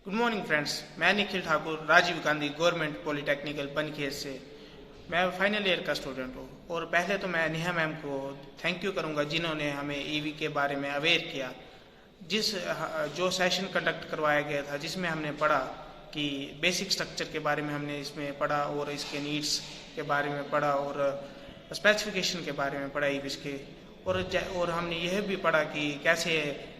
Good morning friends. मैं Nikhil Thakur Rajiv Gandhi government polytechnical पनखेत से। मैं फाइनल ईयर का स्टूडेंट हूँ और पहले तो मैं नेहा मैम को थैंक यू करूँगा जिन्होंने हमें ईवी के बारे में अवेयर किया। जिस जो सेशन कंडक्ट करवाया गया था जिसमें हमने पढ़ा कि बेसिक स्ट्रक्चर के बारे में हमने इसमें पढ़ा और इसके नीड्स के बारे में पढ़ा और स्पेसिफिकेशन के बारे में पढ़ा ईवीज के। और हमने यह भी पढ़ा कि कैसे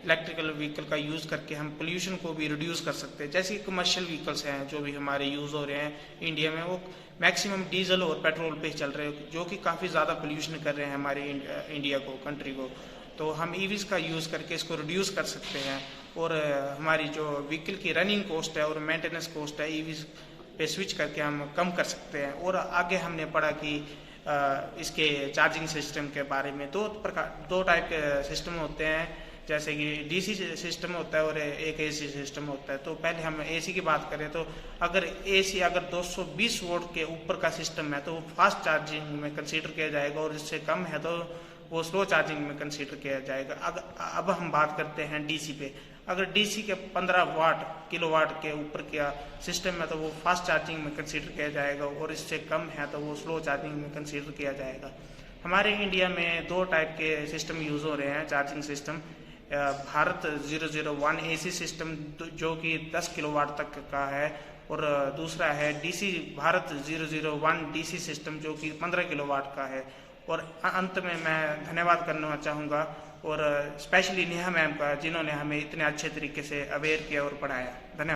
इलेक्ट्रिकल व्हीकल का यूज़ करके हम पोल्यूशन को भी रिड्यूस कर सकते हैं। जैसे कमर्शियल व्हीकल्स हैं जो भी हमारे यूज़ हो रहे हैं इंडिया में, वो मैक्सिमम डीजल और पेट्रोल पे चल रहे हैं जो कि काफ़ी ज़्यादा पोल्यूशन कर रहे हैं हमारे इंडिया को, कंट्री को। तो हम ईवीज का यूज़ करके इसको रिड्यूस कर सकते हैं और हमारी जो व्हीकल की रनिंग कॉस्ट है और मेंटेनेंस कॉस्ट है ईवीज पे स्विच करके हम कम कर सकते हैं। और आगे हमने पढ़ा कि इसके चार्जिंग सिस्टम के बारे में दो टाइप के सिस्टम होते हैं, जैसे कि डीसी सिस्टम होता है और एक एसी सिस्टम होता है। तो पहले हम एसी की बात करें तो अगर 220 वोल्ट के ऊपर का सिस्टम है तो वो फास्ट चार्जिंग में कंसीडर किया जाएगा और इससे कम है तो वो स्लो चार्जिंग में कंसीडर किया जाएगा। अब हम बात करते हैं डीसी पे। अगर डीसी के 15 किलोवाट के ऊपर का सिस्टम है तो वो फास्ट चार्जिंग में कंसीडर किया जाएगा और इससे कम है तो वो स्लो चार्जिंग में कंसीडर किया जाएगा। हमारे इंडिया में दो टाइप के सिस्टम यूज़ हो रहे हैं charging system. Bharat 001 AC system जो कि 10 किलोवाट तक का है और दूसरा है डीसी भारत 001 डीसी सिस्टम जो कि 15 किलोवाट का है। और अंत में मैं धन्यवाद करना चाहूँगा और स्पेशली नेहा मैम का जिन्होंने हमें इतने अच्छे तरीके से अवेयर किया और पढ़ाया। धन्यवाद।